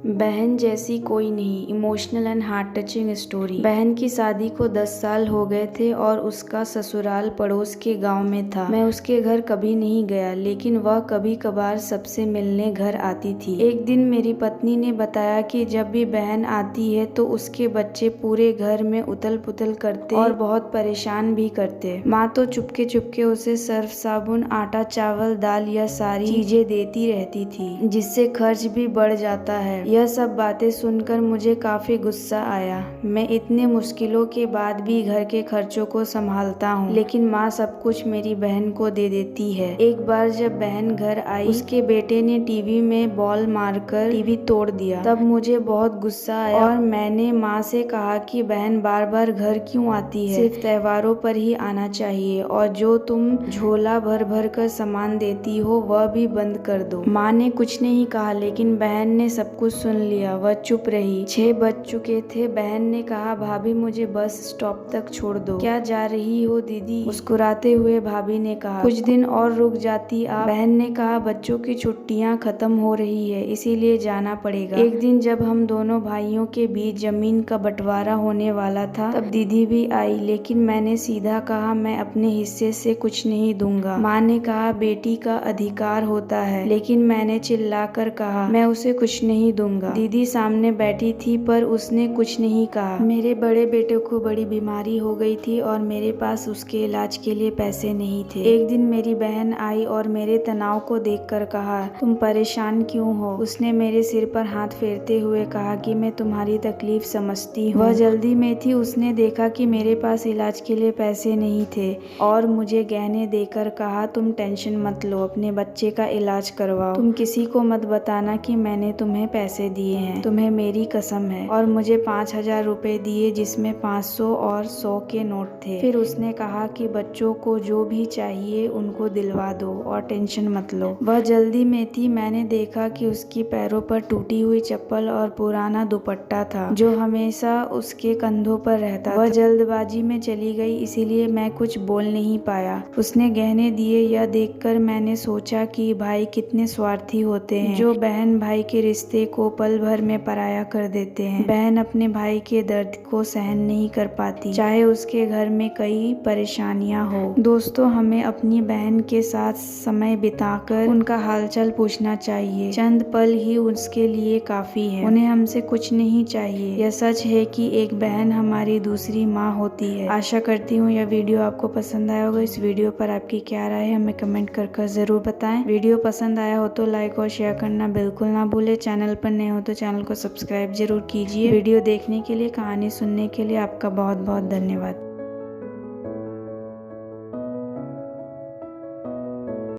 बहन जैसी कोई नहीं, emotional and heart touching story. बहन की शादी को 10 साल हो गए थे और उसका ससुराल पड़ोस के गांव में था। मैं उसके घर कभी नहीं गया, लेकिन वह कभी कभार सबसे मिलने घर आती थी। एक दिन मेरी पत्नी ने बताया कि जब भी बहन आती है तो उसके बच्चे पूरे घर में उथल पुथल करते और बहुत परेशान भी करते। माँ तो चुपके चुपके उसे सर्फ साबुन, आटा, चावल, दाल या सारी चीजें देती रहती थी, जिससे खर्च भी बढ़ जाता है। यह सब बातें सुनकर मुझे काफी गुस्सा आया। मैं इतने मुश्किलों के बाद भी घर के खर्चों को संभालता हूँ, लेकिन माँ सब कुछ मेरी बहन को दे देती है। एक बार जब बहन घर आई, उसके बेटे ने टीवी में बॉल मारकर टीवी तोड़ दिया। तब मुझे बहुत गुस्सा आया और मैंने माँ से कहा कि बहन बार बार घर क्यों आती है, सिर्फ त्योहारों पर ही आना चाहिए, और जो तुम झोला भर भर कर सामान देती हो वह भी बंद कर दो। माँ ने कुछ नहीं कहा, लेकिन बहन ने सब कुछ सुन लिया। वह चुप रही। 6 बज चुके थे। बहन ने कहा, भाभी मुझे बस स्टॉप तक छोड़ दो। क्या जा रही हो दीदी? मुस्कुराते हुए भाभी ने कहा, कुछ दिन और रुक जाती आप। बहन ने कहा, बच्चों की छुट्टियां खत्म हो रही है, इसीलिए जाना पड़ेगा। एक दिन जब हम दोनों भाइयों के बीच जमीन का बंटवारा होने वाला था, तब दीदी भी आई, लेकिन मैंने सीधा कहा, मैं अपने हिस्से से कुछ नहीं दूंगा। माँ ने कहा, बेटी का अधिकार होता है, लेकिन मैंने चिल्लाकर कहा, मैं उसे कुछ नहीं दूंगा। दीदी सामने बैठी थी, पर उसने कुछ नहीं कहा। मेरे बड़े बेटे को बड़ी बीमारी हो गई थी और मेरे पास उसके इलाज के लिए पैसे नहीं थे। एक दिन मेरी बहन आई और मेरे तनाव को देखकर कहा, तुम परेशान क्यों हो? उसने मेरे सिर पर हाथ फेरते हुए कहा कि मैं तुम्हारी तकलीफ समझती हूँ। वह जल्दी में थी। उसने देखा कि मेरे पास इलाज के लिए पैसे नहीं थे और मुझे गहने देकर कहा, तुम टेंशन मत लो, अपने बच्चे का इलाज करवाओ। तुम किसी को मत बताना कि मैंने तुम्हें पैसे दिए हैं, तुम्हें मेरी कसम है। और मुझे 5,000 रुपए दिए, जिसमें 500 और 100 के नोट थे। फिर उसने कहा कि बच्चों को जो भी चाहिए उनको दिलवा दो और टेंशन मत लो। वह जल्दी में थी। मैंने देखा कि उसकी पैरों पर टूटी हुई चप्पल और पुराना दुपट्टा था, जो हमेशा उसके कंधों पर रहता। वह जल्दबाजी में चली गई, इसीलिए मैं कुछ बोल नहीं पाया। उसने गहने दिए। यह देखकर मैंने सोचा कि भाई कितने स्वार्थी होते हैं, जो बहन भाई के रिश्ते को पल भर में पराया कर देते हैं। बहन अपने भाई के दर्द को सहन नहीं कर पाती, चाहे उसके घर में कई परेशानियां हो। दोस्तों, हमें अपनी बहन के साथ समय बिताकर उनका हालचाल पूछना चाहिए। चंद पल ही उसके लिए काफी है। उन्हें हमसे कुछ नहीं चाहिए। यह सच है कि एक बहन हमारी दूसरी माँ होती है। आशा करती हूँ यह वीडियो आपको पसंद आया होगा। इस वीडियो पर आपकी क्या राय है हमें कमेंट कर जरूर बताएं। वीडियो पसंद आया हो तो लाइक और शेयर करना बिल्कुल ना भूले। चैनल पर नए हो तो चैनल को सब्सक्राइब जरूर कीजिए। वीडियो देखने के लिए, कहानी सुनने के लिए आपका बहुत बहुत धन्यवाद।